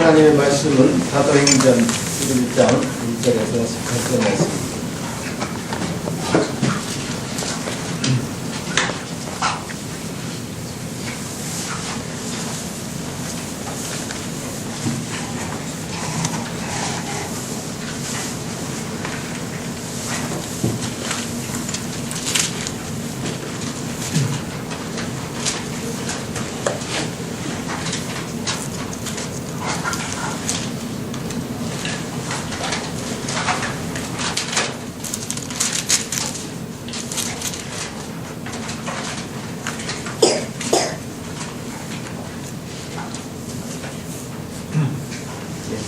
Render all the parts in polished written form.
하나님의 말씀은 사도행전 11장 1절에서 18절 말씀입니다.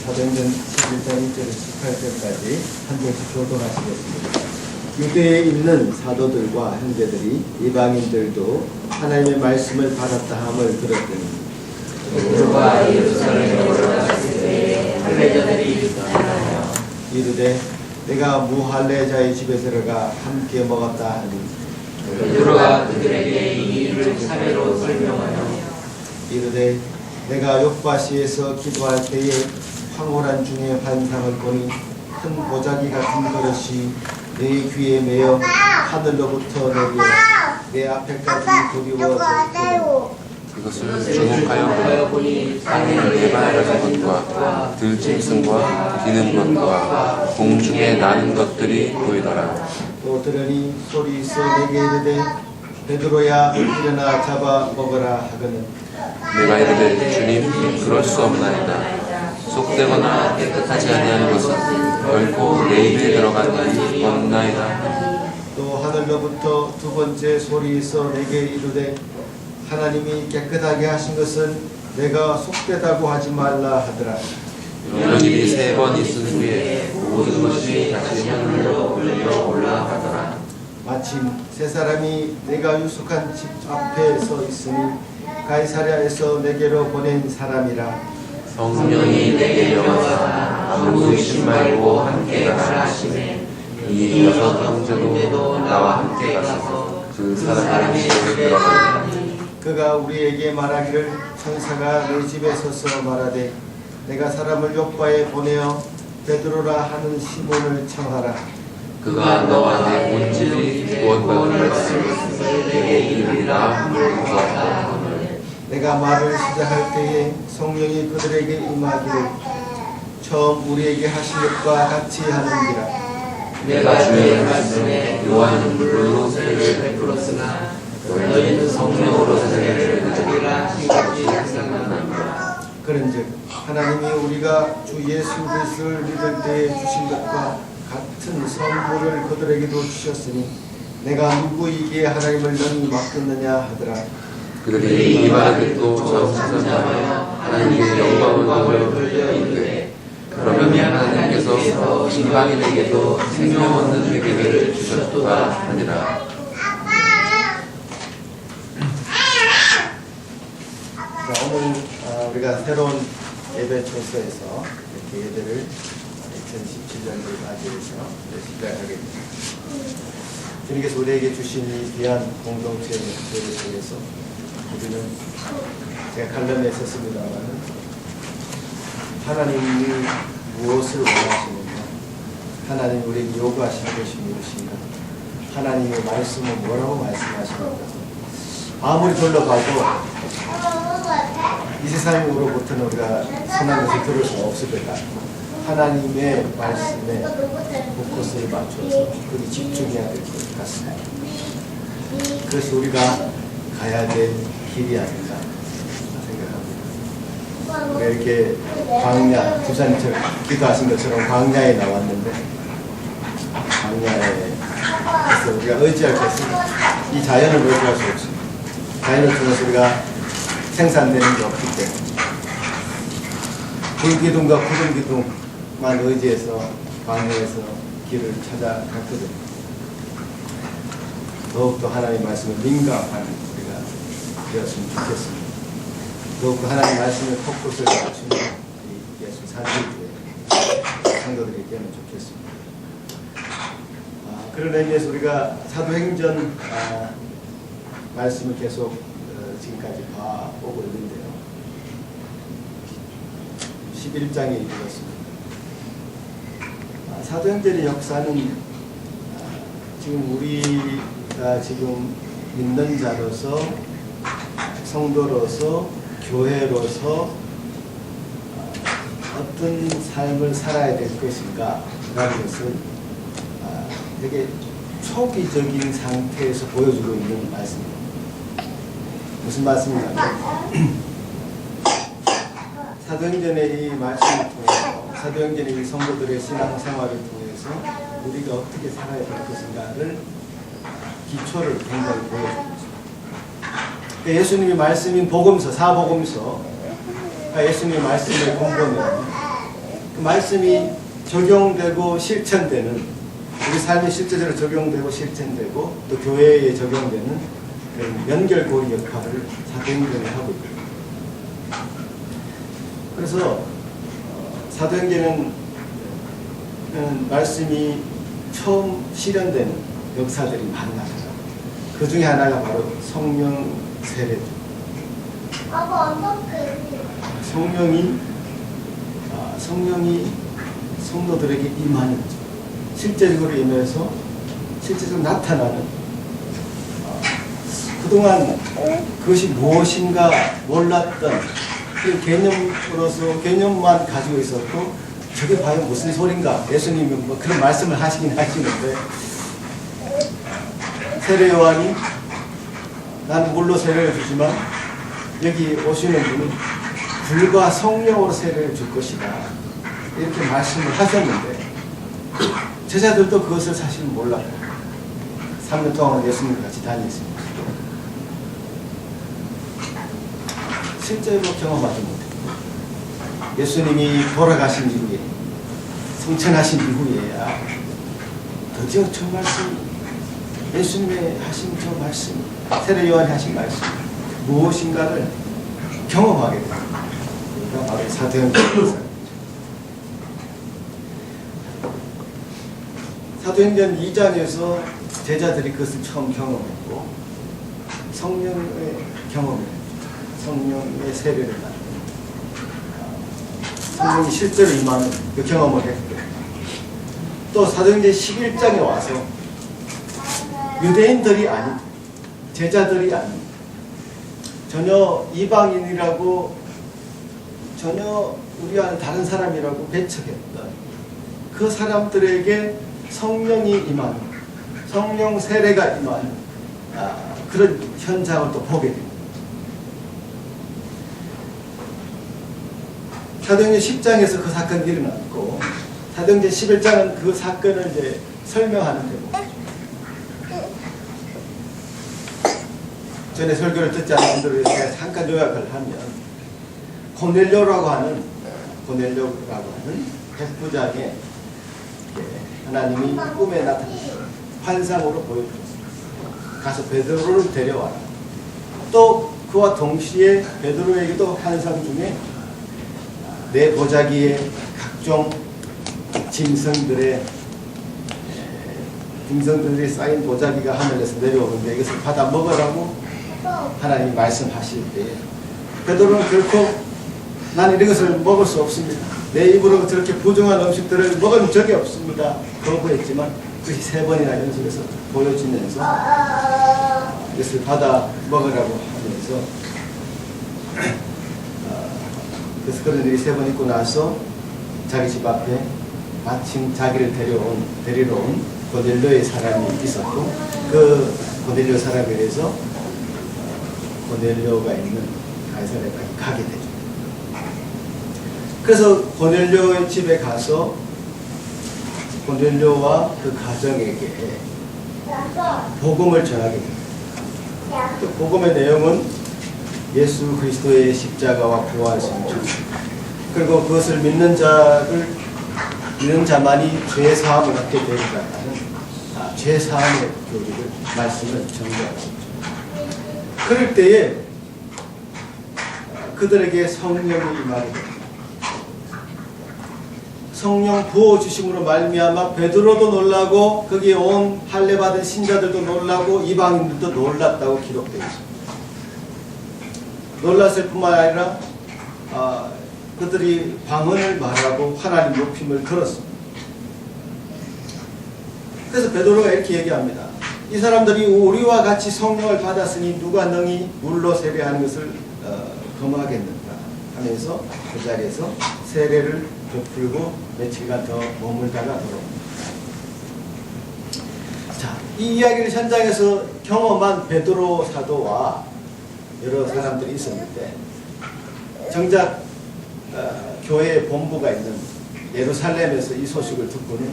사도행전 11장 1절에서 18절까지 한 절씩 교독하시겠습니다. 유대에 있는 사도들과 형제들이 이방인들도 하나님의 말씀을 받았다 함을 들었더니 베드로가 예루살렘에 올라갔을 때에 할례자들이 나타나여 이르되 내가 무할례자의 집에 들어가 함께 먹었다 하니 베드로가 그들에게 이 일을 차례로 설명하여 이르되 내가 요바시에서 기도할 때에 황홀한 중에 환상을 보니 큰 보자기 같은 그릇이 내 귀에 매어 하늘로부터 내려 내 앞에까지 두리워졌고 그것을 주목하여 보니 땅에 네발가진 것과 들짐승과 기는 것과 공중에 나는 것들이 보이더라. 또 들으니 소리 있어 내게 이르되 베드로야 일어나 잡아 먹으라 하거늘 내가 이르되 주님 그럴 수 없나이다. 속되거나 깨끗하지 아니한 것은 결코 내 입에 들어간 일이 없나이다. 또 하늘로부터 두 번째 소리 있어 내게 이르되 하나님이 깨끗하게 하신 것은 내가 속되다고 하지 말라 하더라. 이런 일이 세 번 있은 후에 모든 것이 다시 하늘로 올라가더라. 마침 세 사람이 내가 유숙한 집 앞에 서 있으니 가이사랴에서 내게로 보낸 사람이라. 성령이 내게 명하사 아무 의심 말고 함께 가라 하시매 이 여섯 형제도 나와 함께 가서 그 사람의 집에 들어가니 그가 우리에게 말하기를 천사가 내 집에 서서 말하되 내가 사람을 요바에 보내어 베드로라 하는 시몬을 청하라. 그가 너와 내 본집이 구원받을 말씀을 내게 이르리라 함을 주었다 하거늘 내가 말을 시작할 때에 성령이 그들에게 임하기를 처음 우리에게 하신 것과 같이 하는지라. 내가 주의 말씀에 요한은 물로 세례를 베풀었으나 너희는 성령으로 세례를 받으리라 하신 것이 생각나노라. 그런즉 하나님이 우리가 주 예수 그리스도를 믿을 때에 주신 것과 같은 선물을 그들에게도 주셨으니 내가 누구에게 하나님을 능히 맡겼느냐 하더라. 그들이 이 말을 듣고 정찬하여 하나님께 영광을 돌려 이르되 그러면 하나님께서 이방인에게도 생명 얻는 기회를 주셨도다 하니라. 자, 오늘 우리가 새로운 예배 초서에서 이렇게 예배를 2017년을 맞이해서 시작하겠습니다. 주님께서 우리에게 주신 이 귀한 공동체 예배를 통해서 우리는 제가 칼럼에 썼습니다만 하나님이 무엇을 원하시는가, 하나님이 우리에게 요구하시는 것이 무엇인가, 하나님의 말씀은 뭐라고 말씀하시는가, 아무리 돌려봐도 이 세상으로부터는 우리가 선한 것을 들을 수가 없을 것 같고 하나님의 말씀에 포커스를 맞춰서 그리 집중해야 될 것 같습니다. 그래서 우리가 가야 될 길이 아닌가 생각합니다. 우리가 이렇게 광야, 부산처럼 기도하신 것처럼 광야에 나왔는데 광야에서 우리가 의지할 것은 이 자연을 의지할 수 없습니다. 자연을 통해서 우리가 생산되는 게 없기 때문에 불기둥과 구름기둥만 의지해서 광야에서 길을 찾아갔거든요. 더욱더 하나님의 말씀을 민감한 우리가 되었으면 좋겠습니다. 더욱더 하나님의 말씀에 포커스를 맞추는 예수 사도들의 성도들에게는 좋겠습니다. 그런 의미에서 우리가 사도행전 말씀을 계속 지금까지 봐오고 있는데요. 11장에 이르렀습니다. 사도행전의 역사는 지금 우리가 지금 믿는 자로서 성도로서 교회로서 어떤 삶을 살아야 될 것인가 라는 것을 되게 초기적인 상태에서 보여주고 있는 말씀입니다. 무슨 말씀이냐면 사도행전의 이 말씀을 통해서 사도행전의 이 성도들의 신앙생활을 통해서 우리가 어떻게 살아야 될 것인가를 기초를 굉장히 보여줍니다. 예수님이 말씀인 복음서, 사복음서, 예수님의 말씀을 공부하면 그 말씀이 적용되고 실천되는, 우리 삶에 실제적으로 적용되고 실천되고 또 교회에 적용되는 그런 연결고리 역할을 사도행전이 하고 있거든요. 그래서 사도행전은 말씀이 처음 실현되는 역사들이 많아요. 그 중에 하나가 바로 성령 세례죠. 성령이 성도들에게 임하는 거죠. 실제적으로 임해서 실제적으로 나타나는, 그동안 그것이 무엇인가 몰랐던 그 개념만 가지고 있었고, 저게 과연 무슨 소린가? 예수님이 뭐 그런 말씀을 하시긴 하시는데, 세례 요한이 나는 물로 세례를 주지만 여기 오시는 분은 불과 성령으로 세례를 줄 것이다, 이렇게 말씀을 하셨는데 제자들도 그것을 사실 몰랐고 3년 동안 예수님과 같이 다녔습니다. 실제로 경험하지 못했고, 예수님이 돌아가신 이후에, 승천하신 이후에야 드디어 저 말씀, 예수님의 하신 저 말씀, 세례 요한이 하신 말씀 무엇인가를 경험하게 됩니다. 그러니까 바로 사도행전. 사도행전 2장에서 제자들이 그것을 처음 경험했고, 성령의 경험을, 성령의 세례를 받는, 성령이 실제로 임하는 그 경험을 했고, 또 사도행전 11장에 와서 유대인들이 아닌, 제자들이 아닌, 전혀 이방인이라고, 전혀 우리와는 다른 사람이라고 배척했던 그 사람들에게 성령이 임하는, 성령 세례가 임하는 그런 현장을 또 보게 됩니다. 사도행전 10장에서 그 사건이 일어났고, 사도행전 11장은 그 사건을 이제 설명하는 대목. 전에 설교를 듣지 않은 분들을 위해서 잠깐 요약을 하면, 고넬료라고 하는 백부장에 하나님이 꿈에 나타나서 환상으로 보여주었습니다. 가서 베드로를 데려와라. 또 그와 동시에 베드로에게도 환상 중에 내 보자기에 각종 짐승들이 쌓인 보자기가 하늘에서 내려오는데 이것을 받아 먹으라고 하나님이 말씀하실 때, 베드로는 결코 난 이런 것을 먹을 수 없습니다, 내 입으로 저렇게 부정한 음식들을 먹은 적이 없습니다, 거부했지만 그것이 3번이나 연속해서 보여지면서 이것을 받아 먹으라고 하면서, 그래서 그런 일이 3번 있고 나서 자기 집 앞에 마침 자기를 데리러 온 고넬료의 사람이 있었고, 그 고넬료 사람에 의해서 고넬료가 있는 가이사랴까지 가게 되죠. 그래서 고넬료의 집에 가서 고넬료와 그 가정에게 복음을 전하게 됩니다. 그 복음의 내용은 예수 그리스도의 십자가와 부활하신 주, 그리고 그것을 믿는 자만이 죄 사함을 얻게 되리라는 죄 사함의 교리를, 말씀을 전하고 있죠. 그럴 때에 그들에게 성령이 임하게 됩니다. 성령 부어 주심으로 말미암아 베드로도 놀라고 거기에 온 할례 받은 신자들도 놀라고 이방인들도 놀랐다고 기록되어 있습니다. 놀랐을 뿐만 아니라 그들이 방언을 말하고 하나님 높임을 걸었습니다. 그래서 베드로가 이렇게 얘기합니다. 이 사람들이 우리와 같이 성령을 받았으니 누가 능히 물로 세례하는 것을 금하겠는가 하면서 그 자리에서 세례를 베풀고 며칠간 더 머물다가 돌아옵니다. 자, 이 이야기를 현장에서 경험한 베드로 사도와 여러 사람들이 있었는데 정작 교회의 본부가 있는 예루살렘에서 이 소식을 듣고는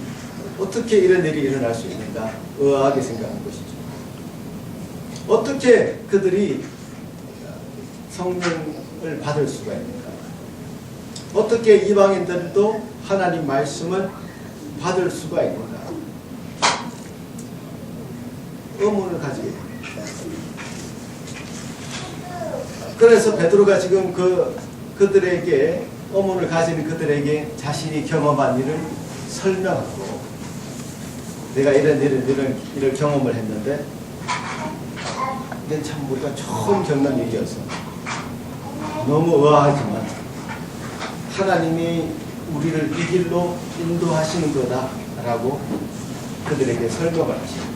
어떻게 이런 일이 일어날 수 있는가 의아하게 생각한 것이죠. 어떻게 그들이 성령을 받을 수가 있는가? 어떻게 이방인들도 하나님 말씀을 받을 수가 있는가? 의문을 가지게 됩니다. 그래서 베드로가 지금 그들에게 의문을 가지는 그들에게 자신이 경험한 일을 설명하고 내가 이런 일을 경험을 했는데 이건 참 우리가 처음 겪는 일이어서 너무 의아하지만 하나님이 우리를 이 길로 인도하시는 거다라고 그들에게 설명을 하십니다.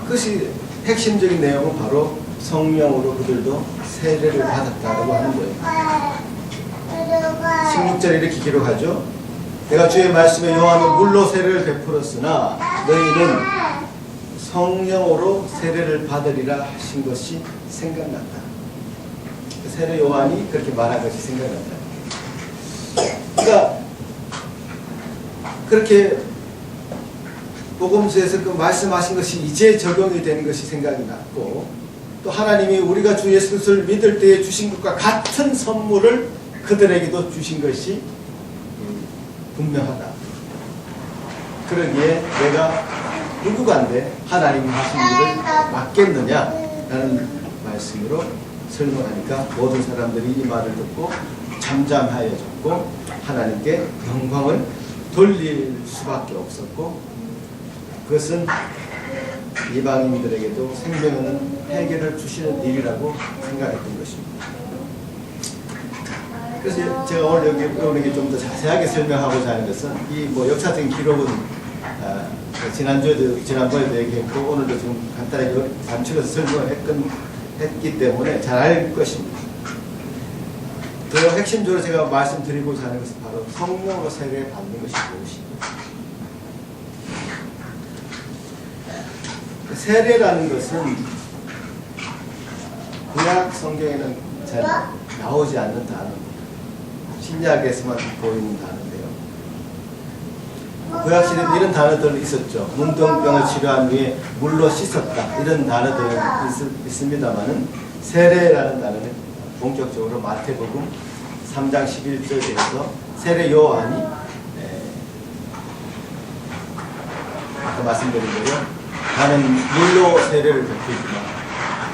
그것이 핵심적인 내용은 바로 성령으로 그들도 세례를 받았다고 하는 거예요. 16절에 이렇게 기록하죠. 내가 주의 말씀에 요한은 물로 세례를 베풀었으나 너희는 성령으로 세례를 받으리라 하신 것이 생각난다. 세례 요한이 그렇게 말한 것이 생각난다. 그러니까 그렇게 복음서에서 그 말씀하신 것이 이제 적용이 되는 것이 생각이 났고 또 하나님이 우리가 주 예수 그리스도를 믿을 때에 주신 것과 같은 선물을 그들에게도 주신 것이 분명하다. 그러기에 내가 누구간데 하나님이 하신 일을 맡겠느냐라는 말씀으로 설명하니까 모든 사람들이 이 말을 듣고 잠잠하여졌고 하나님께 영광을 돌릴 수밖에 없었고 그것은 이방인들에게도 생명 있는 해결을 주시는 일이라고 생각했던 것입니다. 그래서 제가 오늘 여기 좀 더 자세하게 설명하고자 하는 것은 이 역사적인 기록은 지난번에도 얘기했고 오늘도 좀 간단하게 단축해서 설명을 했기 때문에 잘 알 것입니다. 더 핵심적으로 제가 말씀드리고자 하는 것은 바로 성령으로 세례를 받는 것이 무엇입니다. 세례라는 것은 구약 성경에는 잘 나오지 않는 단어입니다. 신약에서만 보이는 단어인데요. 구약 시대에 이런 단어들이 있었죠. 문둥병을 치료한 후에 물로 씻었다. 이런 단어들이 있습니다만은 세례라는 단어는 본격적으로 마태복음 3장 11절에서 세례 요한이 아까 말씀드린 대로 나는 물로 세례를 베풀지만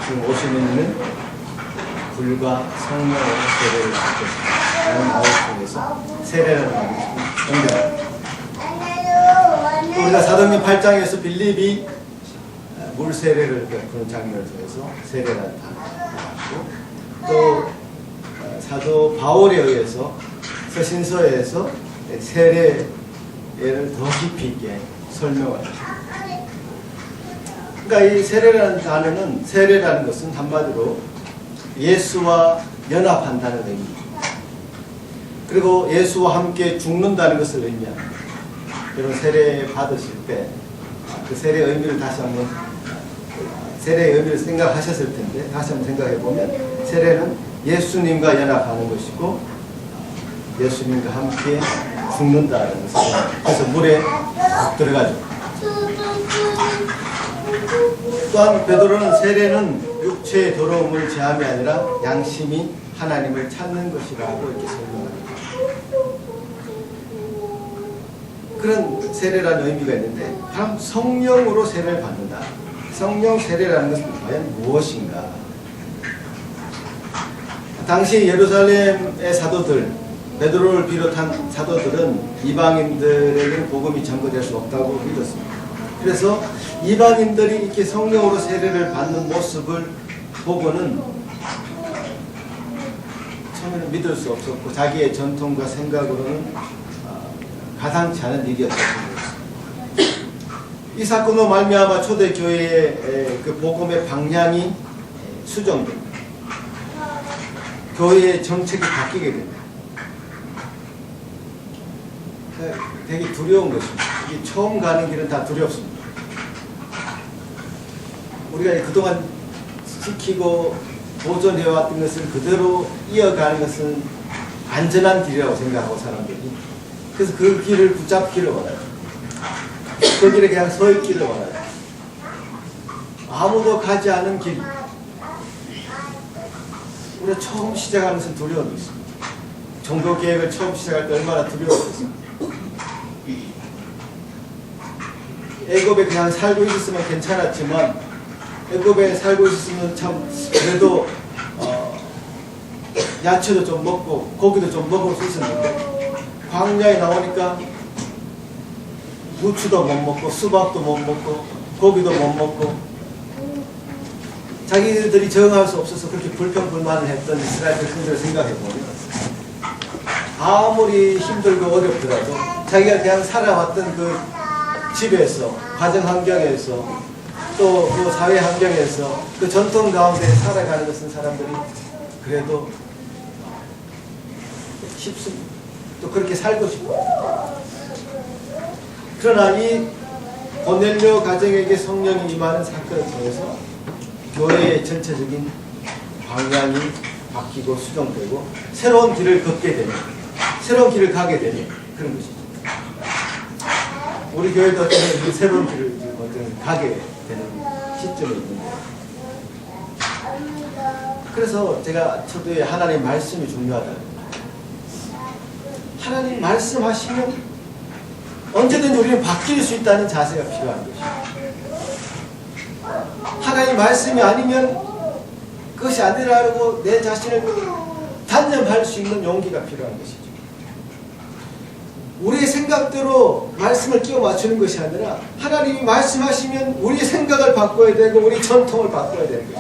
지금 오시는 이는 불과 성령으로 세례를 받겠습니다. 라는 말을 통해서 세례라는 말을 연결합니다. 우리가 사도행전 8장에서 빌립이 물 세례를 베푸는 장면을 통해서 세례라는 단어를 또 사도 바울에 의해서 서신서에서 세례를 더 깊이 있게 설명을 합니다. 그러니까 이 세례라는 것은 한마디로 예수와 연합한다는 의미입니다. 그리고 예수와 함께 죽는다는 것을 의미합니다. 여러분 세례 받으실 때 그 세례의 의미를 다시 한번 세례의 의미를 생각하셨을 텐데 다시 한번 생각해 보면 세례는 예수님과 연합하는 것이고 예수님과 함께 죽는다는 것을 그래서 물에 들어가죠. 또한 베드로는 세례는 육체의 더러움을 제함이 아니라 양심이 하나님을 찾는 것이라고 이렇게 설명합니다. 그런 세례라는 의미가 있는데 바로 성령으로 세례를 받는다. 성령 세례라는 것은 과연 무엇인가? 당시 예루살렘의 사도들, 베드로를 비롯한 사도들은 이방인들에게는 복음이 전거될 수 없다고 믿었습니다. 그래서 이방인들이 이렇게 성령으로 세례를 받는 모습을 보고는 처음에는 믿을 수 없었고 자기의 전통과 생각으로는 가당치 않은 일이었습니다. 이 사건으로 말미암아 초대교회의 그 복음의 방향이 수정됩니다. 교회의 정책이 바뀌게 됩니다. 되게 두려운 것입니다. 이 처음 가는 길은 다 두렵습니다. 우리가 그동안 지키고 보존해왔던 것을 그대로 이어가는 것은 안전한 길이라고 생각하고 사람들이, 그래서 그 길을 붙잡기를 원해요. 그 길에 그냥 서 있기를 원해요. 아무도 가지 않은 길. 우리가 처음 시작하는 것은 두려움이 있습니다. 종교 계획을 처음 시작할 때 얼마나 두려웠습니까? 애굽에 그냥 살고 있었으면 괜찮았지만, 애굽에 살고 있었으면 참 그래도 야채도 좀 먹고 고기도 좀 먹을 수 있었는데, 광야에 나오니까 부추도 못 먹고 수박도 못 먹고 고기도 못 먹고, 자기들이 적응할 수 없어서 그렇게 불평불만을 했던 이스라엘 백성들을 생각해보면 아무리 힘들고 어렵더라도 자기가 그냥 살아왔던 그 집에서, 가정 환경에서, 또 그 사회 환경에서 그 전통 가운데 살아가는 것은 사람들이 그래도 쉽습니다. 또 그렇게 살고 싶어요. 그러나 이 고넬료 가정에게 성령이 임하는 사건을 통해서 교회의 전체적인 방향이 바뀌고 수정되고 새로운 길을 걷게 되는, 새로운 길을 가게 되는 그런 것이죠. 우리 교회도 어떤 새로운 길을 가게 되는 시점이 있는데, 그래서 제가 초두에 하나님 말씀이 중요하다. 하나님 말씀하시면 언제든지 우리는 바뀔 수 있다는 자세가 필요한 것이죠. 하나님 말씀이 아니면 그것이 아니라고 내 자신을 단념할 수 있는 용기가 필요한 것이죠. 우리의 생각대로 말씀을 끼워 맞추는 것이 아니라 하나님이 말씀하시면 우리의 생각을 바꿔야 되고 우리 전통을 바꿔야 되는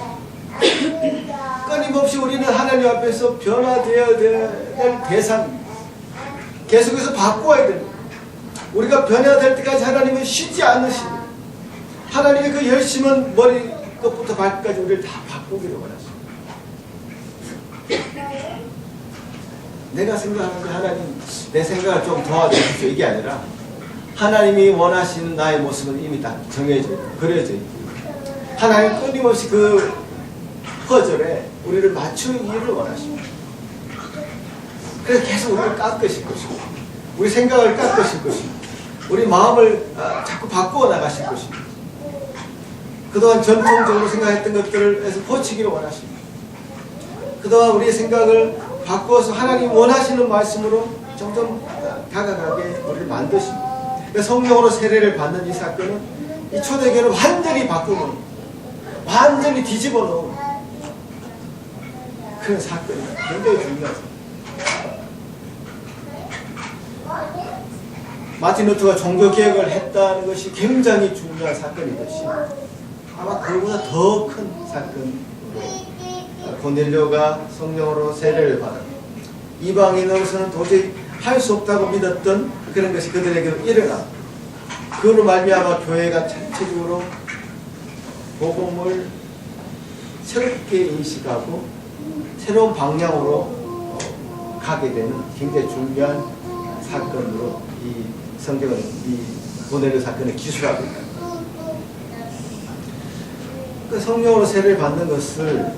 것입니다. 끊임없이 우리는 하나님 앞에서 변화되어야 될 대상입니다. 계속해서 바꿔야 됩니다. 우리가 변화될 때까지 하나님은 쉬지 않으십니다. 하나님의 그 열심은 머리 끝부터 발끝까지 우리를 다 바꾸기를 원하십니다. 내가 생각하는 게 하나님 내 생각을 좀 도와주십시오 이게 아니라 하나님이 원하시는 나의 모습은 이미 다 정해져 있고 그려져 있고, 하나님 끊임없이 그 퍼즐에 우리를 맞추기를 원하십니다. 그래서 계속 우리를 깎으실 것이고 우리 생각을 깎으실 것입니다. 우리 마음을 자꾸 바꾸어 나가실 것입니다. 그동안 전통적으로 생각했던 것들에서 고치기를 원하십니다. 그동안 우리의 생각을 바꾸어서 하나님 원하시는 말씀으로 점점 다가가게 우리를 만드십니다. 그러니까 성령으로 세례를 받는 이 사건은 이 초대교회를 완전히 바꾸는, 완전히 뒤집어 놓은 그런 사건입니다. 굉장히 중요하죠. 마틴 루터가 종교개혁을 했다는 것이 굉장히 중요한 사건이듯이 아마 그보다 더 큰 사건으로 고넬료가 성령으로 세례를 받아 이방인으로서는 도저히 할 수 없다고 믿었던 그런 것이 그들에게 일어나, 그로 말미암아 교회가 전체적으로 복음을 새롭게 인식하고 새로운 방향으로 가게 되는 굉장히 중요한 사건으로 이 성경은 이 고넬료 사건을 기술하고 있다. 그 성령으로 세례를 받는 것을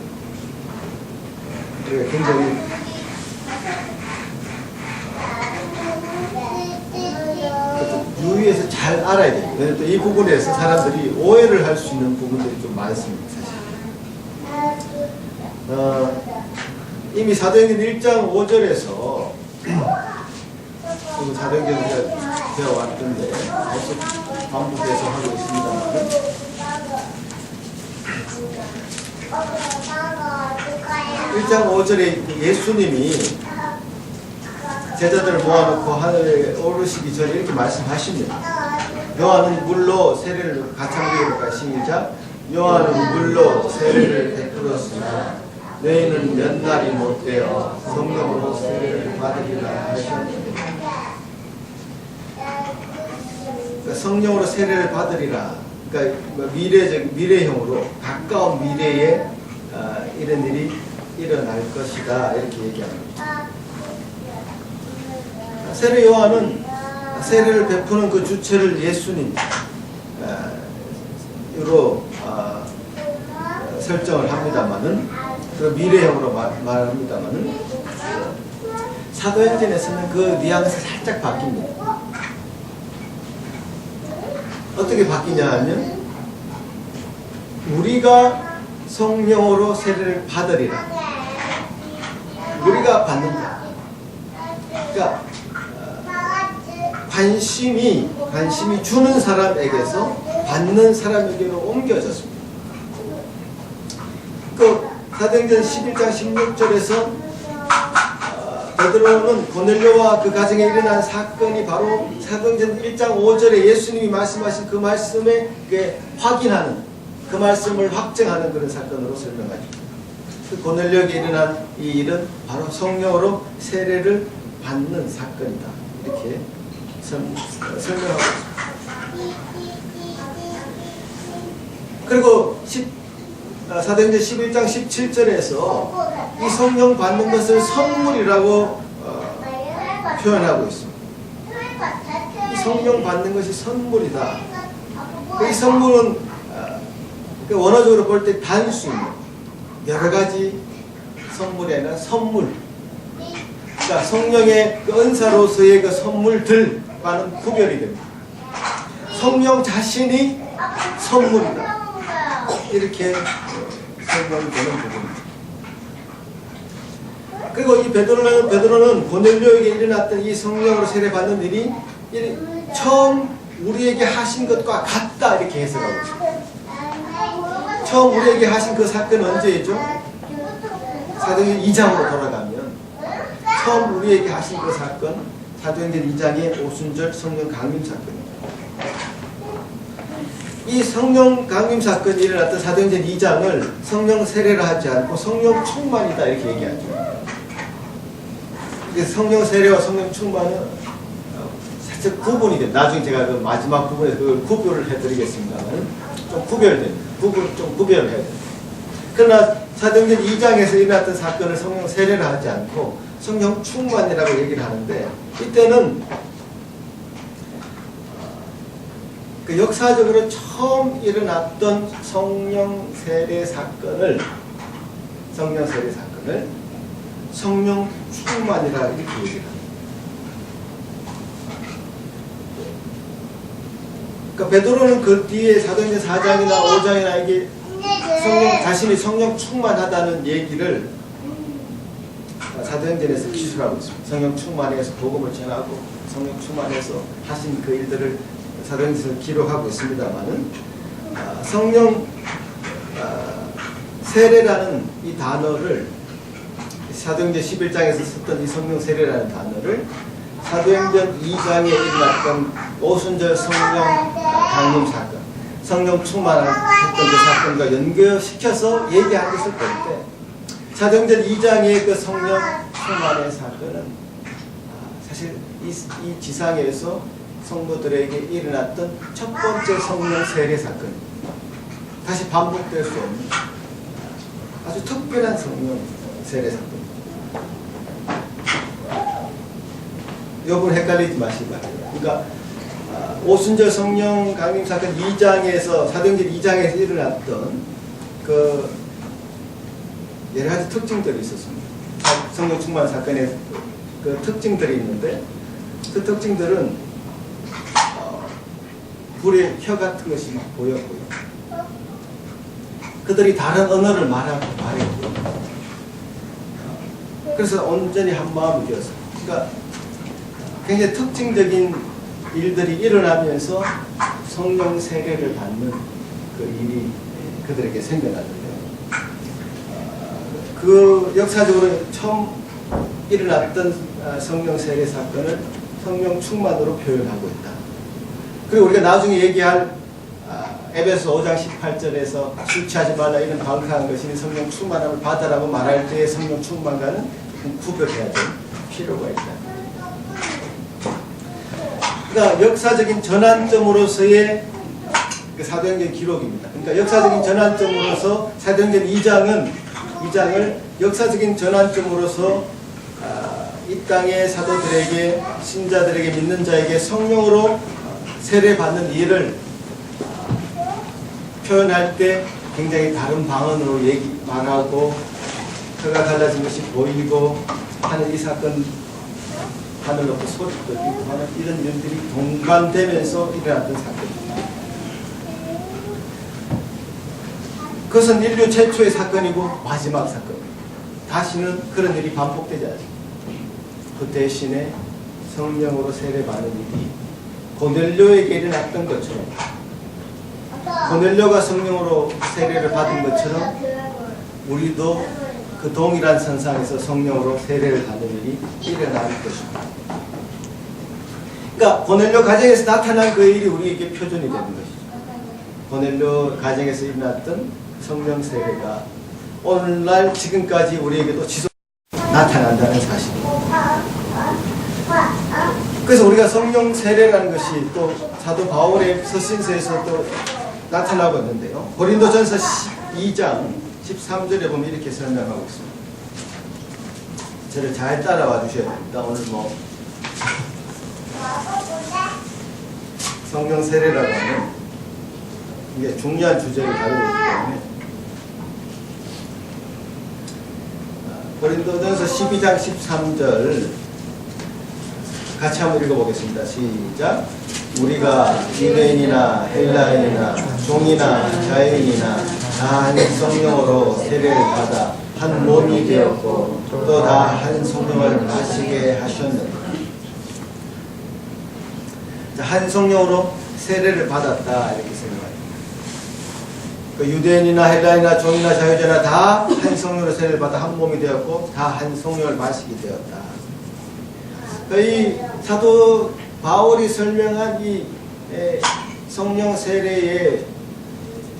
우리가 굉장히 유의해서 잘 알아야 돼요. 왜냐하면 또 이 부분에서 사람들이 오해를 할 수 있는 부분들이 좀 많습니다. 사실. 이미 사도행전 1장 5절에서 사도행전을 배워왔던데 계속 반복해서 하고 있습니다만 1장 5절에 예수님이 제자들을 모아놓고 하늘에 오르시기 전에 이렇게 말씀하십니다. 요한은 물로 세례를 가창비로 시작. 요한은 물로 세례를 베풀었으나 너희는 몇 날이 못되어 성령으로 세례를 받으리라 하셨느니라. 그러니까 성령으로 세례를 받으리라. 그러니까 미래형으로 가까운 미래에 이런 일이 일어날 것이다 이렇게 얘기합니다. 세례 요한은 세례를 베푸는 그 주체를 예수님으로 설정을 합니다만은 그 미래형으로 말합니다만은 사도행전에서는 그 뉘앙스 살짝 바뀝니다. 어떻게 바뀌냐 하면 우리가 성령으로 세례를 받으리라. 우리가 받는다. 그러니까 관심이 주는 사람에게서 받는 사람에게로 옮겨졌습니다. 그 사도행전 11장 16절에서 베드로는 고넬료와 그 가정에 일어난 사건이 바로 사도행전 1장 5절에 예수님이 말씀하신 그 말씀에 확인하는, 그 말씀을 확증하는 그런 사건으로 설명하죠. 그 고넬료에게 일어난 이 일은 바로 성령으로 세례를 받는 사건이다. 이렇게 설명하고 있습니다. 그리고 사도행전 11장 17절에서 이 성령 받는 것을 선물이라고 표현하고 있습니다. 이 성령 받는 것이 선물이다. 이 선물은 원어적으로 볼 때 단순히 여러 가지 선물이 아니라 선물. 그러니까 성령의 그 은사로서의 그 선물들과는 구별이 됩니다. 성령 자신이 선물이다. 이렇게 설명이 되는 부분입니다. 그리고 이 베드로는 고넬료에게 일어났던 이 성령으로 세례받는 일이 처음 우리에게 하신 것과 같다 이렇게 해석하고 있습니다. 처음 우리에게 하신 그 사건은 언제였죠? 사도행전 2장으로 돌아가면 처음 우리에게 하신 그 사건 사도행전 2장의 오순절 성령 강림 사건입니다. 이 성령 강림 사건이 일어났던 사도행전 2장을 성령 세례라 하지 않고 성령 충만이다 이렇게 얘기하죠. 성령 세례와 성령 충만은 살짝 구분이 됩니다. 나중에 제가 그 마지막 부분에서 그걸 구별을 해드리겠습니다만 좀 구별됩니다. 좀 구별을 해야 됩니다. 그러나 사도행전 2장에서 일어났던 사건을 성령 세례라 하지 않고 성령 충만이라고 얘기를 하는데 이때는 그 역사적으로 처음 일어났던 성령 세례 사건을 성령 충만이라 이렇게 얘기를 합니다. 그러니까 베드로는 그 뒤에 사도행전 4장이나 5장이나 이게 자신이 성령 충만하다는 얘기를 사도행전에서 기술하고 있습니다. 성령 충만해서 복음을 전하고 성령 충만해서 하신 그 일들을 사도행전에서 기록하고 있습니다만은 성령 세례라는 이 단어를 사도행전 11장에서 썼던 이 성령 세례라는 단어를 사도행전 2장에 일어났던 오순절 성령 강림 사건, 성령 충만했던 그 사건과 연결시켜서 얘기한 것을 볼 때 사도행전 2장의 그 성령 충만의 사건은 사실 이 지상에서 성도들에게 일어났던 첫 번째 성령 세례 사건입니다. 다시 반복될 수 없는 아주 특별한 성령 세례 사건입니다. 여러분 헷갈리지 마시기 바랍니다. 그러니까 오순절 성령 강림 사건 2장에서 사도행전 2장에서 일어났던 그 여러 가지 특징들이 있었습니다. 성령 충만 사건의 그 특징들이 있는데 그 특징들은 불의 혀 같은 것이 막 보였고요. 그들이 다른 언어를 말했고요. 그래서 온전히 한 마음이 되었어요. 그러니까 굉장히 특징적인 일들이 일어나면서 성령 세례를 받는 그 일이 그들에게 생겨났는데요. 그 역사적으로 처음 일어났던 성령 세례 사건을 성령 충만으로 표현하고 있다. 그리고 우리가 나중에 얘기할 에베소 5장 18절에서 술 취하지 말라 이런 방탕한 것이 성령 충만함을 받으라고 말할 때의 성령 충만과는 구별해야 될 필요가 있다. 그러니까 역사적인 전환점으로서의 그 사도행전 기록입니다. 그러니까 역사적인 전환점으로서 사도행전 2장을 역사적인 전환점으로서 이 땅의 사도들에게 신자들에게 믿는 자에게 성령으로 세례받는 일을 표현할 때 굉장히 다른 방언으로 말하고 혀가 갈라진 것이 보이고 하는 이 사건, 하늘 높고 소리도 들리고 하는 이런 일들이 동반되면서 일어났던 사건입니다. 그것은 인류 최초의 사건이고 마지막 사건입니다. 다시는 그런 일이 반복되지 않습니다. 그 대신에 성령으로 세례받는 일이 고넬료에게 일어났던 것처럼, 고넬료가 성령으로 세례를 받은 것처럼 우리도 그 동일한 선상에서 성령으로 세례를 받는 일이 일어날 것입니다. 그러니까 고넬료 가정에서 나타난 그 일이 우리에게 표준이 되는 것이죠. 고넬료 가정에서 일어났던 성령 세례가 오늘날 지금까지 우리에게도 지속 나타난다는 사실입니다. 그래서 우리가 성령 세례라는 것이 또 사도 바울의 서신서에서 또 나타나고 있는데요. 고린도전서 12장 13절에 보면 이렇게 설명하고 있습니다. 저를 잘 따라와 주셔야 됩니다. 오늘 성령 세례라고 하는 이게 중요한 주제를 다루고 있기 때문에 고린도전서 12장 13절 같이 한번 읽어보겠습니다. 시작. 우리가 유대인이나 헬라인이나 종이나 자유인이나 다 한 성령으로 세례를 받아 한 몸이 되었고 또 다 한 성령을 마시게 하셨느니라. 한 성령으로 세례를 받았다 이렇게 생각합니다. 그 유대인이나 헬라인이나 종이나 자유자나 다 한 성령으로 세례를 받아 한 몸이 되었고 다 한 성령을 마시게 되었다. 이 사도 바울이 설명한 이 성령 세례를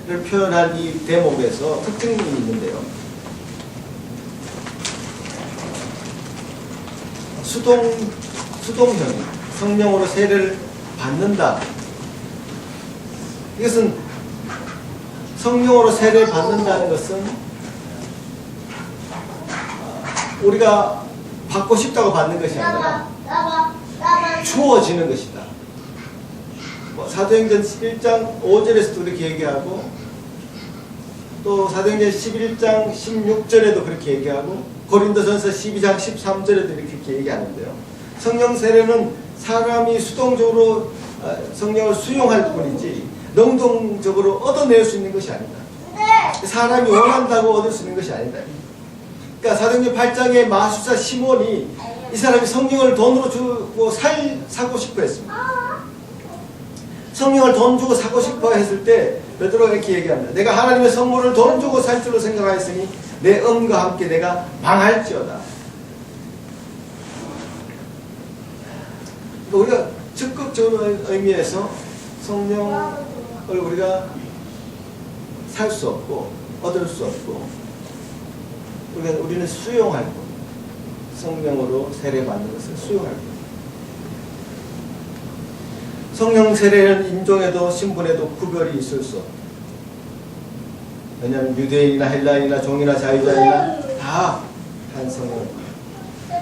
표현한 이 대목에서 특징이 있는데요. 수동형 성령으로 세례를 받는다. 이것은 성령으로 세례를 받는다는 것은 우리가 받고 싶다고 받는 것이 아니라 주어지는 것이다. 사도행전 11장 5절에서도 그렇게 얘기하고 또 사도행전 11장 16절에도 그렇게 얘기하고 고린도전서 12장 13절에도 이렇게 얘기하는데요. 성령 세례는 사람이 수동적으로 성령을 수용할 뿐이지 능동적으로 얻어낼 수 있는 것이 아니다. 사람이 원한다고 얻을 수 있는 것이 아니다. 그러니까 사도행전 8장의 마술사 시몬이 이 사람이 성령을 돈으로 주고 사고 싶어 했습니다. 성령을 돈 주고 사고 싶어 했을 때 베드로가 이렇게 얘기합니다. 내가 하나님의 성물을 돈 주고 살 줄로 생각하였으니 내 음과 함께 내가 망할지어다. 우리가 적극적인 의미에서 성령을 우리가 살 수 없고 얻을 수 없고 우리는 수용할 뿐. 성령으로 세례받는 것을 수용할 뿐. 성령 세례는 인종에도 신분에도 구별이 있을 수 없다. 왜냐하면 유대인이나 헬라인이나 종이나 자유자이나 다 한 성령.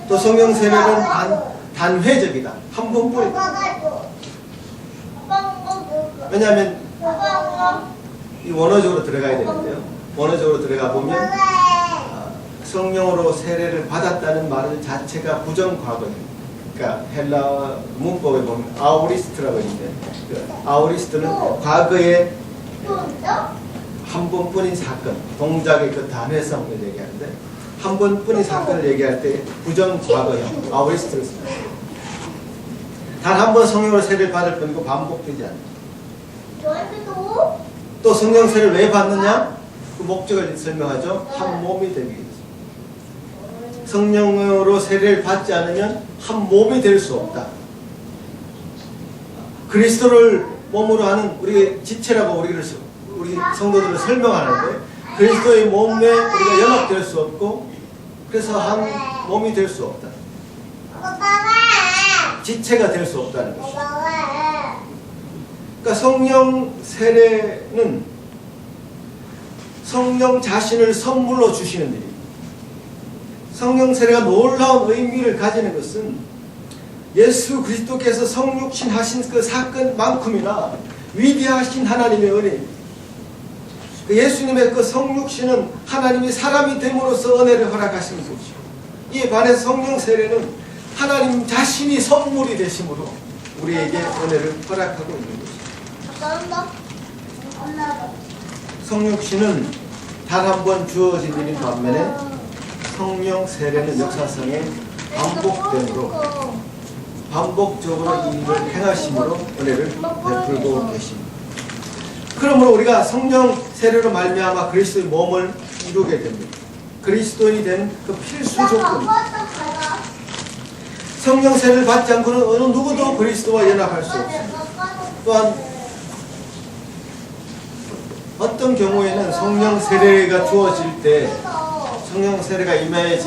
또 성령 세례는 단회적이다. 한 번뿐이다. 왜냐하면 이 원어적으로 들어가야 되는데요. 원어적으로 들어가 보면 성령으로 세례를 받았다는 말 자체가 부정과거입니다. 그러니까 헬라 문법에 보면 아우리스트라고 있는데 그 아우리스트는 과거에 한 번뿐인 사건, 동작의 그 단회성을 얘기하는데 한 번뿐인 사건을 얘기할 때 부정과거형 아우리스트를 씁니다. 단 한 번 성령으로 세례를 받을 뿐이고 반복되지 않습니다. 또 성령 세례를 왜 받느냐? 그 목적을 설명하죠. 한 몸이 되기 위해서. 성령으로 세례를 받지 않으면 한 몸이 될 수 없다. 그리스도를 몸으로 하는 우리 지체라고 우리 성도들을 설명하는데, 그리스도의 몸에 우리가 연합될 수 없고 그래서 한 몸이 될 수 없다. 지체가 될 수 없다는 것이죠. 그러니까 성령 세례는 성령 자신을 선물로 주시는 일입니다. 성령 세례가 놀라운 의미를 가지는 것은 예수 그리스도께서 성육신 하신 그 사건만큼이나 위대하신 하나님의 은혜입니다. 예수님의 그 성육신은 하나님이 사람이 됨으로써 은혜를 허락하신 것이고, 이에 반해 성령 세례는 하나님 자신이 선물이 되심으로 우리에게 은혜를 허락하고 있는 것입니다. 성육신은 단 한 번 주어진 일인 반면에 성령 세례는 역사상에 반복됨으로 반복적으로 이 일을 행하심으로 은혜를 베풀고 계십니다. 그러므로 우리가 성령 세례로 말미암아 그리스도의 몸을 이루게 됩니다. 그리스도인이 되는 그 필수 조건입니다. 성령 세례를 받지 않고는 어느 누구도 그리스도와 연합할 수 없습니다. 또한 어떤 경우에는 성령 세례가 주어질 때, 성령 세례가 임할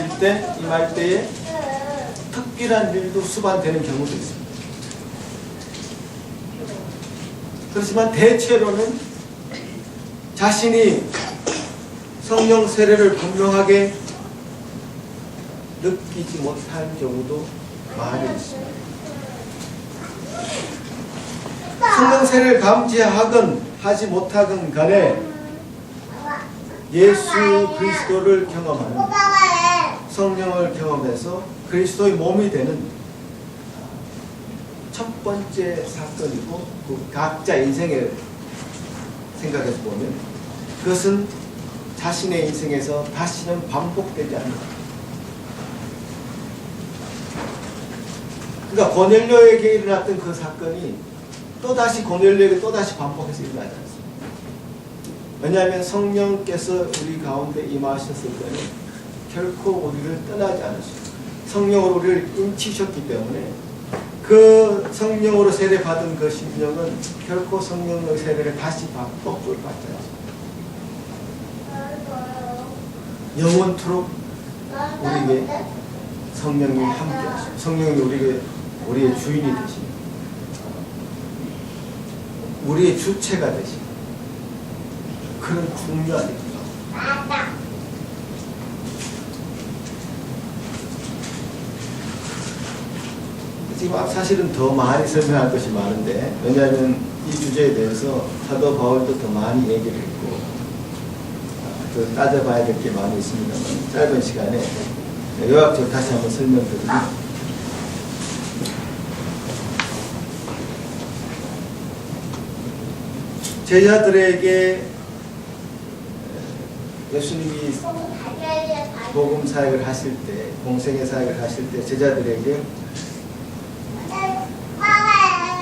때에 특별한 일도 수반되는 경우도 있습니다. 그렇지만 대체로는 자신이 성령 세례를 분명하게 느끼지 못할 경우도 많이 있습니다. 성령 세례를 감지하건 하지 못하건 간에 예수 그리스도를 경험하는, 성령을 경험해서 그리스도의 몸이 되는 첫 번째 사건이고, 그 각자 인생에 생각해서 보면 그것은 자신의 인생에서 다시는 반복되지 않는다. 그러니까 고넬료에게 일어났던 그 사건이 또다시 고넬료에게 또다시 반복해서 일어나지 않습니다. 왜냐하면 성령께서 우리 가운데 임하셨을 때는 결코 우리를 떠나지 않으셨습니다. 성령으로 우리를 인치셨기 때문에 그 성령으로 세례받은 그 심령은 결코 성령의 세례를 다시 반복을 받지 않습니다. 영원토록 우리에게 성령이 함께 하십니다. 성령이 우리의 주인이 되십니다. 우리의 주체가 되십니다. 그런 중요한 일입니다. 지금 사실은 더 많이 설명할 것이 많은데, 왜냐하면 이 주제에 대해서 사도 바울도 더 많이 얘기를 했고 또 따져봐야 될 게 많이 있습니다만 짧은 시간에 요약적으로 다시 한번 설명드립니다. 제자들에게 예수님이 복음 사역을 하실 때, 공생의 사역을 하실 때 제자들에게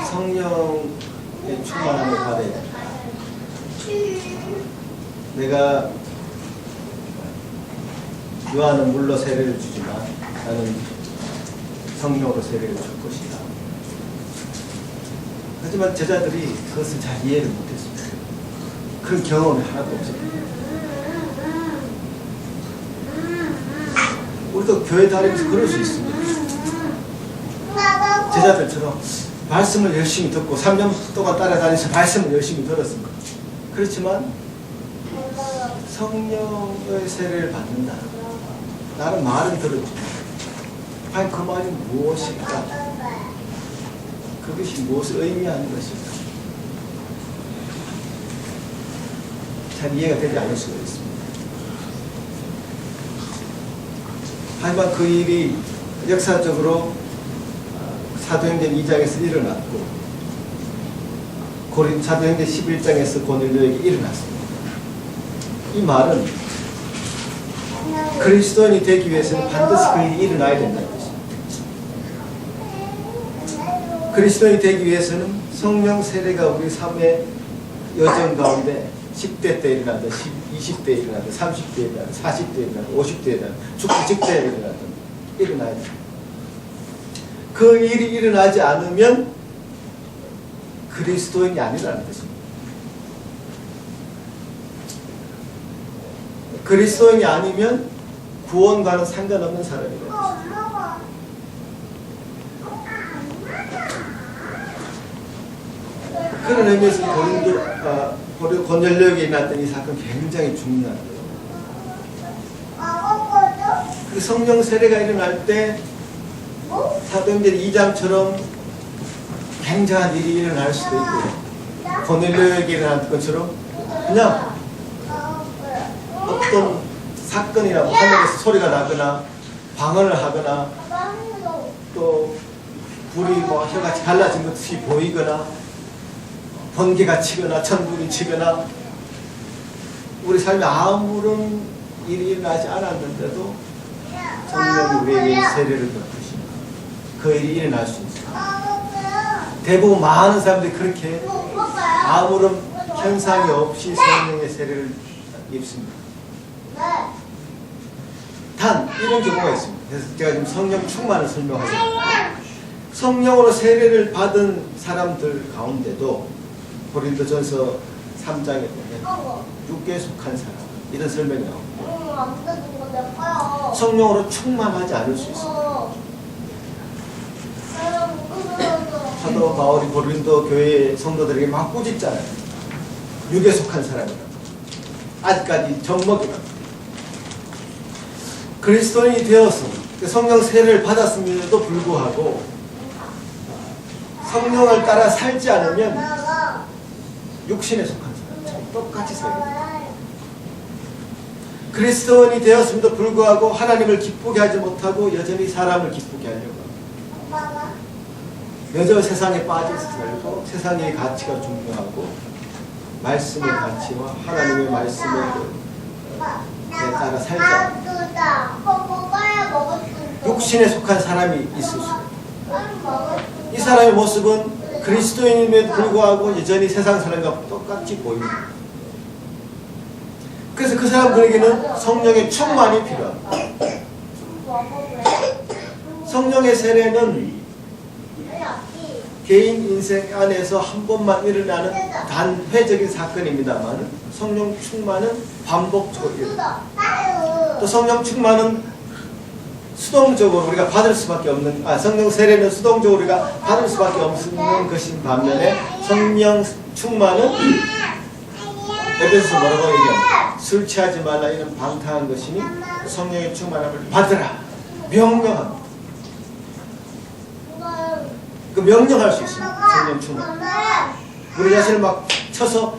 성령의 충만함을 받아야 된다. 내가 요한은 물로 세례를 주지만 나는 성령으로 세례를 줄 것이다. 하지만 제자들이 그것을 잘 이해를 못했습니다. 그런 경험이 하나도 없었습니다. 우리도 교회 다니면서 그럴 수 있습니다. 제자들처럼 말씀을 열심히 듣고 3년 동안 따라다니면서 말씀을 열심히 들었습니다. 그렇지만 성령의 세례를 받는다. 나는 말은 들었지. 과연 그 말이 무엇일까? 그것이 무엇을 의미하는 것일까? 잘 이해가 되지 않을 수가 있습니다. 하지만 그 일이 역사적으로 사도행전 2장에서 일어났고 사도행전 11장에서 고넬료에게 일어났습니다. 이 말은 그리스도인이 되기 위해서는 반드시 그 일이 일어나야 된다는 것입니다. 그리스도인이 되기 위해서는 성령 세례가 우리 삶의 여정 가운데 10대 때 일어나든 20대 에 일어나든 30대 에 일어나든 40대 에 일어나든 50대 에 일어나든 죽기 직전에 일어나든 일어나야 됩니다. 그 일이 일어나지 않으면 그리스도인이 아니라는 뜻입니다. 그리스도인이 아니면 구원과는 상관없는 사람이라는 뜻입니다. 그런 의미에서 고넬료에게 일어났던 이 사건 굉장히 중요한 거예요. 그 성령 세례가 일어날 때 사도행전 2장처럼 굉장한 일이 일어날 수도 있고요. 고넬료에게 일어난 것처럼 그냥 어떤 사건이나 하늘에서 소리가 나거나 방언을 하거나 또 불이 뭐 혀같이 갈라진 것이 보이거나 번개가 치거나 천둥이 치거나 우리 삶에 아무런 일이 일어나지 않았는데도 성령이 우리에게 세례를 베푸시면 그 일이 일어날 수 있어요. 대부분 많은 사람들이 그렇게 아무런 현상이 없이 성령의 세례를 입습니다. 단 이런 경우가 있습니다. 그래서 제가 지금 성령 충만을 설명하겠습니다. 성령으로 세례를 받은 사람들 가운데도 고린도전서 3장에 보면 육계에 속한 사람 이런 설명이 나옵니다. 성령으로 충만하지 않을 수 있습니다. 사도 바울이 고린도 교회 성도들에게 막 꾸짖잖아요. 육에 속한 사람이라 아직까지 젖먹이라 그리스도인이 되어서 성령 세례를 받았음에도 불구하고 성령을 따라 살지 않으면 육신에 속한 사람 똑같이 살게 그리스도인이 되었음에도 불구하고 하나님을 기쁘게 하지 못하고 여전히 사람을 기쁘게 하려고 합니다. 여전히 세상에 빠져서 살고 세상의 가치가 중요하고 말씀의 가치와 하나님의 말씀에 따라 살지 않습니다. 육신에 속한 사람이 있을 수 있습니다. 이 사람의 모습은 그리스도인임에도 불구하고 여전히 세상 사람과 똑같이 보입니다. 그래서 그 사람들에게는 성령의 충만이 필요합니다. 성령의 세례는 개인 인생 안에서 한 번만 일어나는 단회적인 사건입니다만 성령 충만은 반복적으로 일어납니다. 또 성령 충만은 수동적으로 우리가 받을 수밖에 없는 성령 세례는 수동적으로 우리가 받을 수밖에 없는 것인 반면에 성령 충만은 에베소서 뭐라고 얘기합니다. 술 취하지 말라 이런 방탕한 것이니 성령의 충만함을 받으라 명령합니다. 그 명령할 수 있습니다. 성령 충만. 우리 자신을 막 쳐서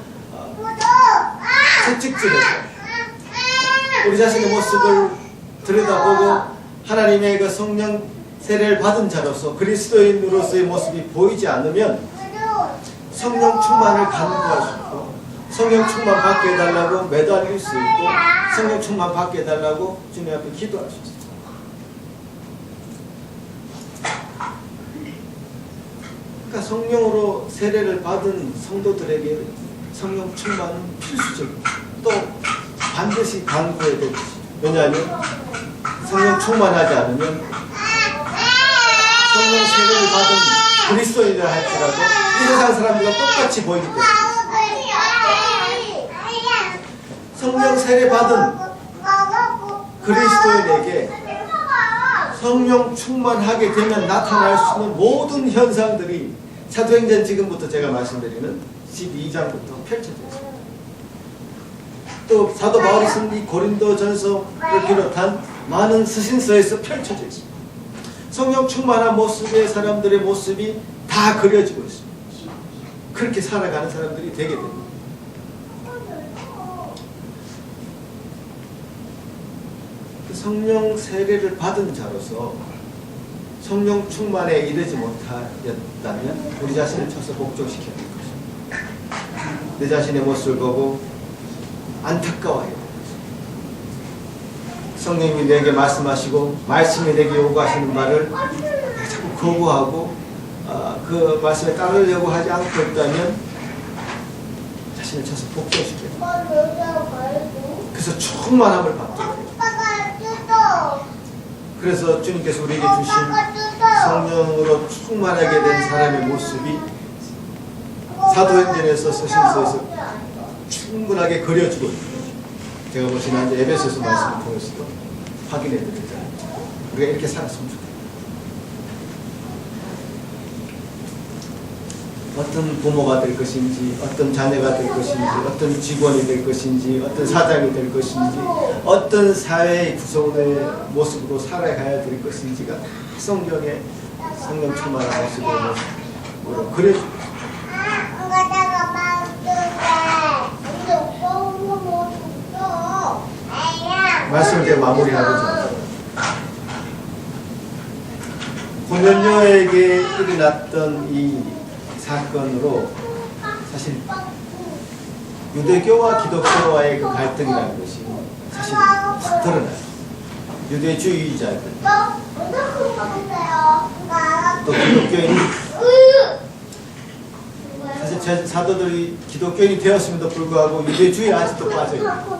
채찍질해서 우리 자신의 모습을 들여다보고 하나님의 그 성령 세례를 받은 자로서 그리스도인으로서의 모습이 보이지 않으면 성령 충만을 간구할 수 있고 성령 충만 받게 해달라고 매달릴 수 있고 성령 충만 받게 해달라고 주님 앞에 기도할 수 있습니다. 그러니까 성령으로 세례를 받은 성도들에게 성령 충만은 필수적입니다. 또 반드시 간구해야 될 것입니다. 왜냐하면 성령 충만하지 않으면 성령 세례를 받은 그리스도인이라 할지라도 이 세상 사람들과 똑같이 보이기 때문에 성령 세례 받은 그리스도인에게 성령 충만하게 되면 나타날 수 있는 모든 현상들이 사도행전 지금부터 제가 말씀드리는 12장부터 펼쳐져 있습니다. 또 사도 바울이 쓴 이 고린도전서를 비롯한 많은 서신서에서 펼쳐져 있습니다. 성령 충만한 모습의 사람들의 모습이 다 그려지고 있습니다. 그렇게 살아가는 사람들이 되게 됩니다. 성령 세례를 받은 자로서 성령 충만에 이르지 못하였다면 우리 자신을 쳐서 복종시켜야 될 것입니다. 내 자신의 모습을 보고 안타까워해야 될 것입니다. 성령님이 내게 말씀하시고 말씀이 내게 요구하시는 말을 자꾸 거부하고 그 말씀에 따르려고 하지 않고 있다면 자신을 쳐서 복종시켜야 됩니다. 그래서 충만함을 받도록 해요. 그래서 주님께서 우리에게 주신 성령으로 충만하게 된 사람의 모습이 사도행전에서 서신서에서 충분하게 그려주고 제가 뭐 지난주 에베소서 말씀을 통해서도 확인해 드리잖아요. 우리가 이렇게 살았으면 좋겠다. 어떤 부모가 될 것인지, 어떤 자녀가 될 것인지, 어떤 직원이 될 것인지, 어떤 사장이 될 것인지, 어떤 사회의 구성원의 모습으로 살아가야 될 것인지가 성경에 성령 충만한 모습의 모습으로 그려줍니다. 말씀을 제가 마무리하고자 고넬료에게 일어났던 이 사건으로 사실 유대교와 기독교와의 그 갈등이라는 것이 사실 확 드러나요. 유대주의자들 또 기독교인이 사실 사도들이 기독교인이 되었음에도 불구하고 유대주의에 아직도 빠져있어요.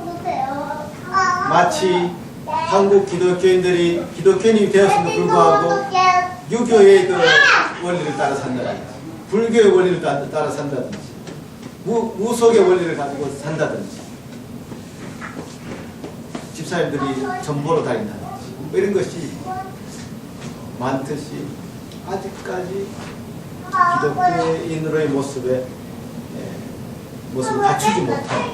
마치 한국 기독교인들이 기독교인이 되었음에도 불구하고 유교의 그 원리를 따라 산다든지 불교의 원리를 따라 산다든지 무속의 원리를 가지고 산다든지 집사님들이 전보로 다닌다든지 뭐 이런 것이 많듯이 아직까지 기독교인으로의 모습을 갖추지 못한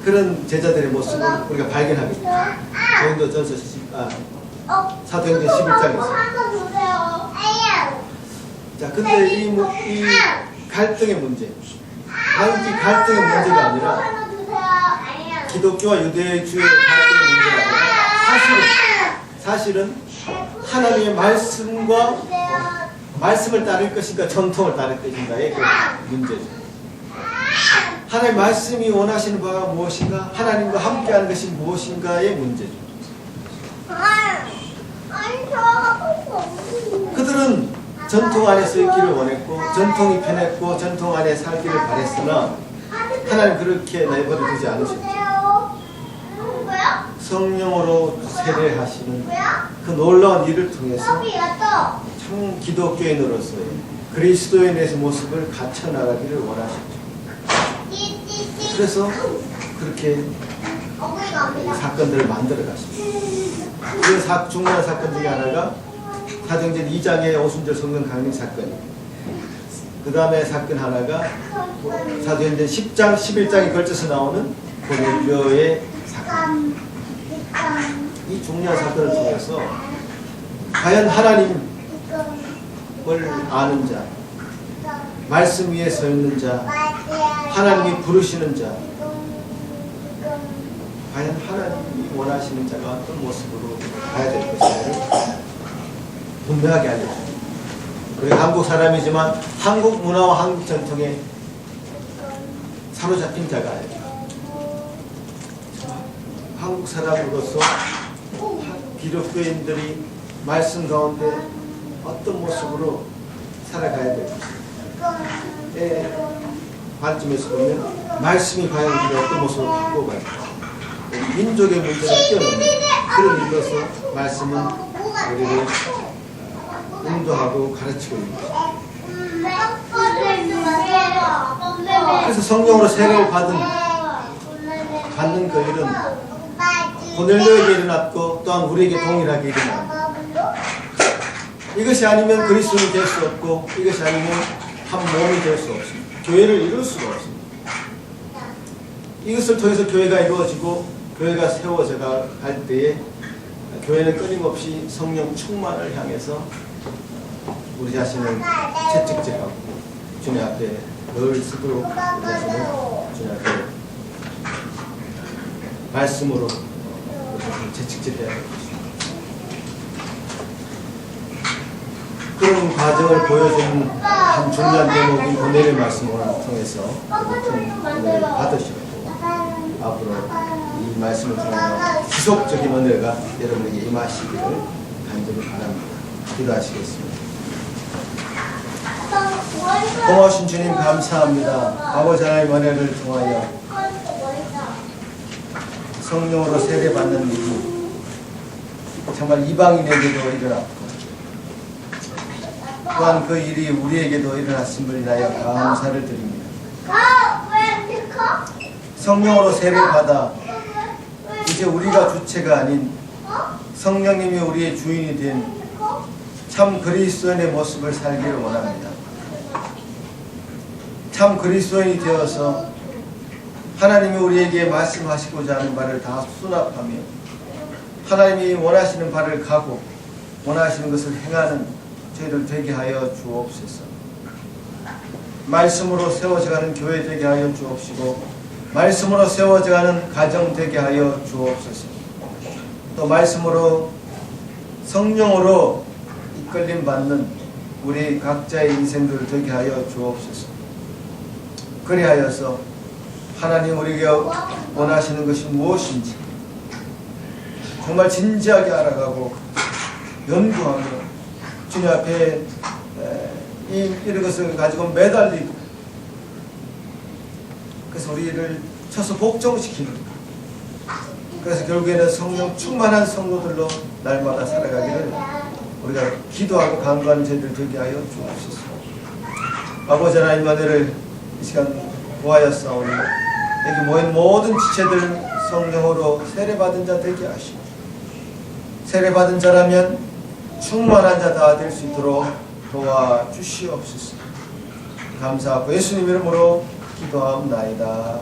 그런 제자들의 모습을 우리가 발견하게 됩니다. 고린도전서 사도행전 11장에서. 자, 근데 이 갈등의 문제, 단지 갈등의 문제가 아니라 기독교와 유대주의 갈등의 문제가 아니라 사실은 하나님의 말씀을 따를 것인가 전통을 따를 것인가의 그 문제죠. 하나님의 말씀이 원하시는 바가 무엇인가, 하나님과 함께하는 것이 무엇인가의 문제죠. 그들은 전통 안에서 있기를 원했고 전통이 편했고 전통 안에 살기를 바랬으나 하나님 그렇게 내버려 두지 않으셨죠. 성령으로 세례하시는 그 놀라운 일을 통해서 참 기독교인으로서의 그리스도인의 모습을 갖춰나가기를 원하셨죠. 그래서 그렇게 사건들을 만들어 가십니다. 그 중요한 사건 중에 하나가 사도행전 2장의 오순절 성령 강림 사건입니다. 그 다음에 사건 하나가 사도행전 10장, 11장에 걸쳐서 나오는 고넬료의 사건. 이 중요한 사건을 통해서 과연 하나님을 아는 자, 말씀 위에 서 있는 자, 하나님이 부르시는 자, 과연 하나님이 원하시는 자가 어떤 모습으로 가야 될 것인가를 분명하게 알려줍니다. 우리가 한국 사람이지만 한국 문화와 한국 전통에 사로잡힌 자가 아니라 한국 사람으로서 기독교인들이 말씀 가운데 어떤 모습으로 살아가야 될 것인가의 관점에서 보면 말씀이 과연 우리가 어떤 모습으로 바꾸어 갈까, 민족의 문제를 뛰어넘는 그런 일로서 말씀은 우리를 인도하고 가르치고 있는 것입니다. 그래서 성령으로 세례를 받는 그 일은 고넬료에게 일어났고 또한 우리에게 동일하게 일어납니다. 이것이 아니면 그리스도인이 될 수 없고 이것이 아니면 한 몸이 될 수 없습니다. 교회를 이룰 수가 없습니다. 이것을 통해서 교회가 이루어지고 교회가 세워져 갈 때에 교회는 끊임없이 성령 충만을 향해서 우리 자신을 채찍질하고 주님 앞에 늘 쓰도록 우리 자신을 주님 앞에 말씀으로 채찍질해야 될 것입니다. 그런 과정을 보여주는 한 중요한 대목이 고넬료의 말씀을 통해서 은혜를 받으시고 앞으로 이 말씀을 통해서 지속적인 은혜가 여러분에게 임하시기를 간절히 바랍니다. 기도하시겠습니다. 고마우신 주님 감사합니다. 아버지 하나님의 은혜를 통하여 성령으로 세례받는 일이 정말 이방인에게도 일어났고 또한 그 일이 우리에게도 일어났음을 인하여 감사를 드립니다. 성령으로 세례받아 이제 우리가 주체가 아닌 성령님이 우리의 주인이 된 참 그리스도인의 모습을 살기를 원합니다. 참 그리스도인이 되어서 하나님이 우리에게 말씀하시고자 하는 바를 다 수납하며 하나님이 원하시는 바를 가고 원하시는 것을 행하는 저희들 되게 하여 주옵소서. 말씀으로 세워져가는 교회 되게 하여 주옵시고 말씀으로 세워져가는 가정 되게 하여 주옵소서. 또 말씀으로 성령으로 이끌림 받는 우리 각자의 인생들을 되게 하여 주옵소서. 그리하여서 하나님 우리에게 원하시는 것이 무엇인지 정말 진지하게 알아가고 연구하며 주님 앞에 이런 것을 가지고 매달리고 그래서 우리를 쳐서 복종시키는 그래서 결국에는 성령 충만한 성도들로 날마다 살아가기를 우리가 기도하고 간구하는 저희들 되게 하여 주옵소서. 아버지 하나님 은혜를 이 시간 구하였사오니 여기 모인 모든 지체들 성령으로 세례받은 자 되게 하시고 세례받은 자라면 충만한 자 다 될 수 있도록 도와주시옵소서. 감사하고 예수님 이름으로 기도하옵나이다.